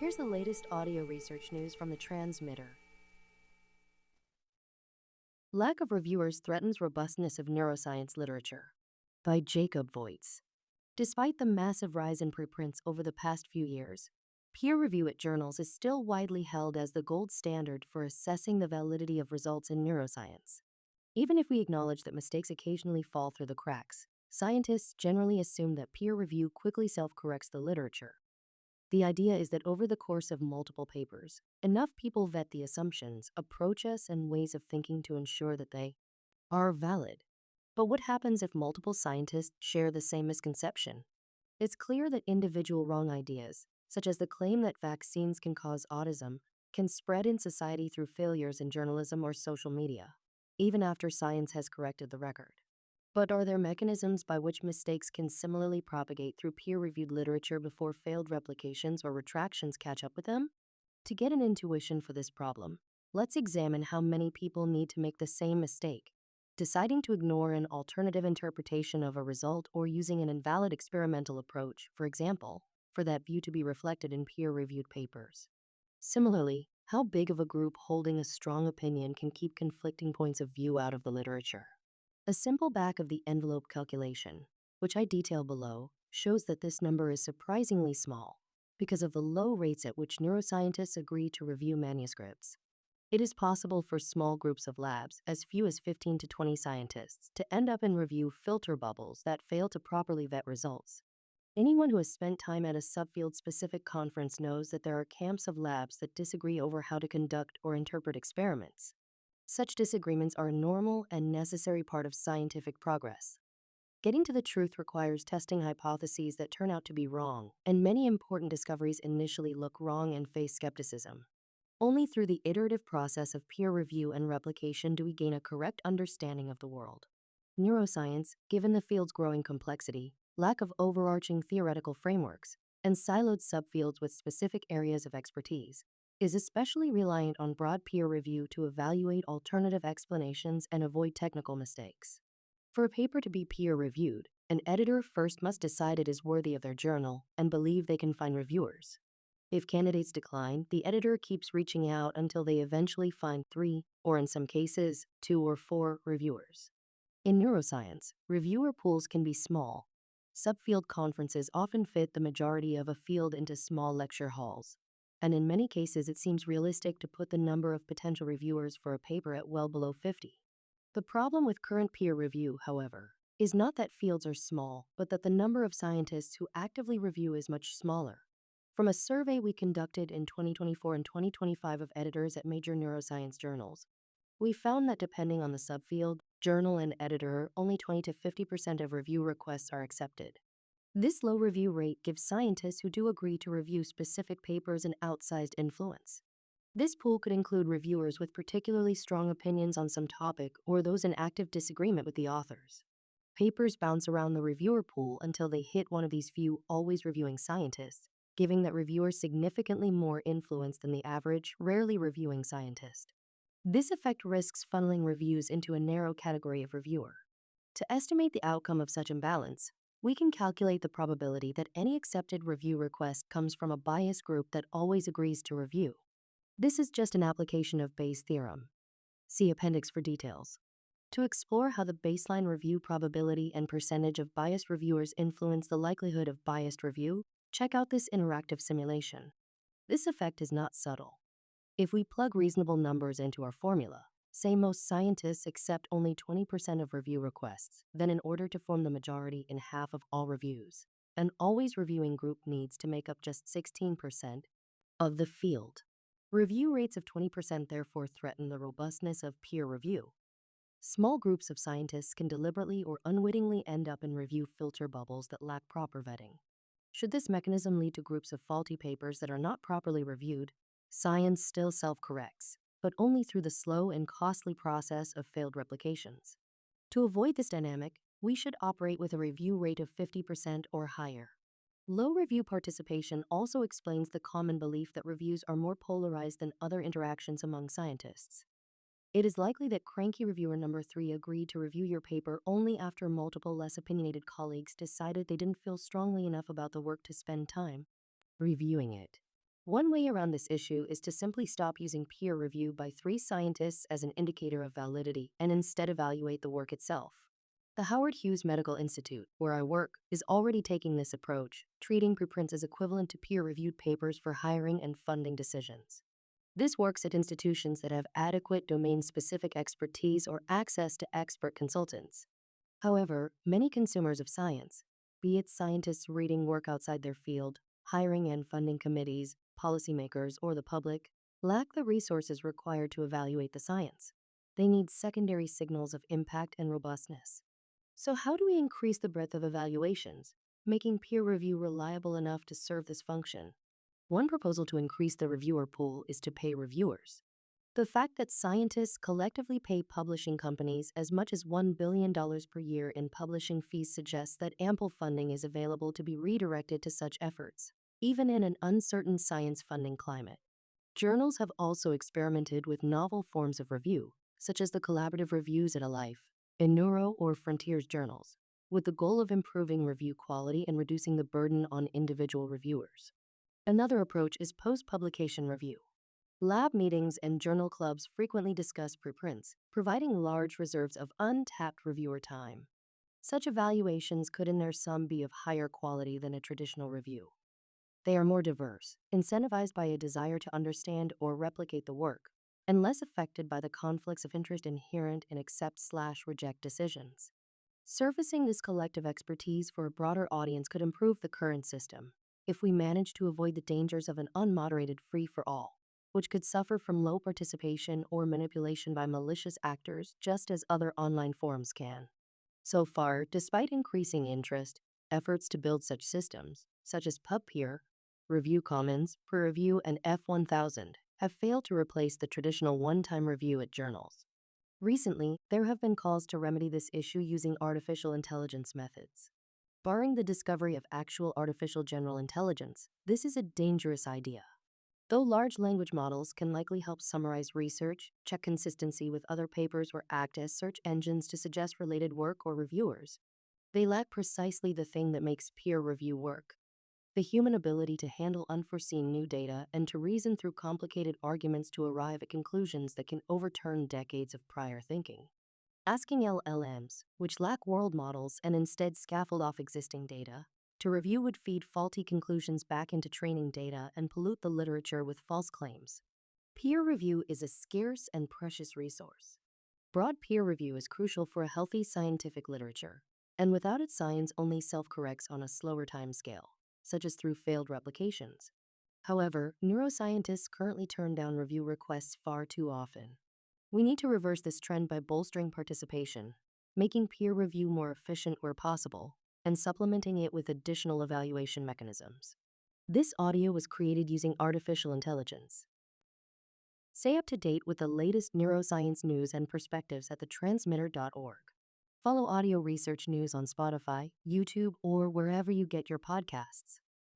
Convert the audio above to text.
Here's the latest audio research news from the transmitter. Lack of reviewers threatens robustness of neuroscience literature. By Jacob Voits. Despite the massive rise in preprints over the past few years, peer review at journals is still widely held as the gold standard for assessing the validity of results in neuroscience. Even if we acknowledge that mistakes occasionally fall through the cracks, scientists generally assume that peer review quickly self-corrects the literature. The idea is that over the course of multiple papers, enough people vet the assumptions, approaches, and ways of thinking to ensure that they are valid. But what happens if multiple scientists share the same misconception? It's clear that individual wrong ideas, such as the claim that vaccines can cause autism, can spread in society through failures in journalism or social media, even after science has corrected the record. But are there mechanisms by which mistakes can similarly propagate through peer-reviewed literature before failed replications or retractions catch up with them? To get an intuition for this problem, let's examine how many people need to make the same mistake, deciding to ignore an alternative interpretation of a result or using an invalid experimental approach, for example, for that view to be reflected in peer-reviewed papers. Similarly, how big of a group holding a strong opinion can keep conflicting points of view out of the literature? A simple back-of-the-envelope calculation, which I detail below, shows that this number is surprisingly small because of the low rates at which neuroscientists agree to review manuscripts. It is possible for small groups of labs, as few as 15 to 20 scientists, to end up in review filter bubbles that fail to properly vet results. Anyone who has spent time at a subfield-specific conference knows that there are camps of labs that disagree over how to conduct or interpret experiments. Such disagreements are a normal and necessary part of scientific progress. Getting to the truth requires testing hypotheses that turn out to be wrong, and many important discoveries initially look wrong and face skepticism. Only through the iterative process of peer review and replication do we gain a correct understanding of the world. Neuroscience, given the field's growing complexity, lack of overarching theoretical frameworks, and siloed subfields with specific areas of expertise, is especially reliant on broad peer review to evaluate alternative explanations and avoid technical mistakes. For a paper to be peer-reviewed, an editor first must decide it is worthy of their journal and believe they can find reviewers. If candidates decline, the editor keeps reaching out until they eventually find 3, or in some cases, 2 or 4 reviewers. In neuroscience, reviewer pools can be small. Subfield conferences often fit the majority of a field into small lecture halls, and in many cases it seems realistic to put the number of potential reviewers for a paper at well below 50. The problem with current peer review, however, is not that fields are small, but that the number of scientists who actively review is much smaller. From a survey we conducted in 2024 and 2025 of editors at major neuroscience journals, we found that depending on the subfield, journal, and editor, only 20 to 50% of review requests are accepted. This low review rate gives scientists who do agree to review specific papers an outsized influence. This pool could include reviewers with particularly strong opinions on some topic or those in active disagreement with the authors. Papers bounce around the reviewer pool until they hit one of these few always reviewing scientists, giving that reviewer significantly more influence than the average, rarely reviewing scientist. This effect risks funneling reviews into a narrow category of reviewer. To estimate the outcome of such imbalance, we can calculate the probability that any accepted review request comes from a biased group that always agrees to review. This is just an application of Bayes' theorem. See appendix for details. To explore how the baseline review probability and percentage of biased reviewers influence the likelihood of biased review, check out this interactive simulation. This effect is not subtle. If we plug reasonable numbers into our formula, say most scientists accept only 20% of review requests, then in order to form the majority in half of all reviews, an always reviewing group needs to make up just 16% of the field. Review rates of 20% therefore threaten the robustness of peer review. Small groups of scientists can deliberately or unwittingly end up in review filter bubbles that lack proper vetting. Should this mechanism lead to groups of faulty papers that are not properly reviewed, science still self-corrects, but only through the slow and costly process of failed replications. To avoid this dynamic, we should operate with a review rate of 50% or higher. Low review participation also explains the common belief that reviews are more polarized than other interactions among scientists. It is likely that cranky reviewer number 3 agreed to review your paper only after multiple less opinionated colleagues decided they didn't feel strongly enough about the work to spend time reviewing it. One way around this issue is to simply stop using peer review by three scientists as an indicator of validity and instead evaluate the work itself. The Howard Hughes Medical Institute, where I work, is already taking this approach, treating preprints as equivalent to peer-reviewed papers for hiring and funding decisions. This works at institutions that have adequate domain-specific expertise or access to expert consultants. However, many consumers of science, be it scientists reading work outside their field, hiring and funding committees, policymakers, or the public, lack the resources required to evaluate the science. They need secondary signals of impact and robustness. So how do we increase the breadth of evaluations, making peer review reliable enough to serve this function? One proposal to increase the reviewer pool is to pay reviewers. The fact that scientists collectively pay publishing companies as much as $1 billion per year in publishing fees suggests that ample funding is available to be redirected to such efforts, even in an uncertain science funding climate. Journals have also experimented with novel forms of review, such as the collaborative reviews at Alife, in Neuro or Frontiers journals, with the goal of improving review quality and reducing the burden on individual reviewers. Another approach is post-publication review. Lab meetings and journal clubs frequently discuss preprints, providing large reserves of untapped reviewer time. Such evaluations could in their sum be of higher quality than a traditional review. They are more diverse, incentivized by a desire to understand or replicate the work, and less affected by the conflicts of interest inherent in accept/reject decisions. Surfacing this collective expertise for a broader audience could improve the current system, if we manage to avoid the dangers of an unmoderated free-for-all, which could suffer from low participation or manipulation by malicious actors just as other online forums can. So far, despite increasing interest, efforts to build such systems, such as PubPeer, Review Commons, Peer Review, and F1000, have failed to replace the traditional one-time review at journals. Recently, there have been calls to remedy this issue using artificial intelligence methods. Barring the discovery of actual artificial general intelligence, this is a dangerous idea. Though large language models can likely help summarize research, check consistency with other papers, or act as search engines to suggest related work or reviewers, they lack precisely the thing that makes peer review work: the human ability to handle unforeseen new data and to reason through complicated arguments to arrive at conclusions that can overturn decades of prior thinking. Asking LLMs, which lack world models and instead scaffold off existing data, to review would feed faulty conclusions back into training data and pollute the literature with false claims. Peer review is a scarce and precious resource. Broad peer review is crucial for a healthy scientific literature, and without it, science only self-corrects on a slower timescale, such as through failed replications. However, neuroscientists currently turn down review requests far too often. We need to reverse this trend by bolstering participation, making peer review more efficient where possible, and supplementing it with additional evaluation mechanisms. This audio was created using artificial intelligence. Stay up to date with the latest neuroscience news and perspectives at thetransmitter.org. Follow audio research news on Spotify, YouTube, or wherever you get your podcasts.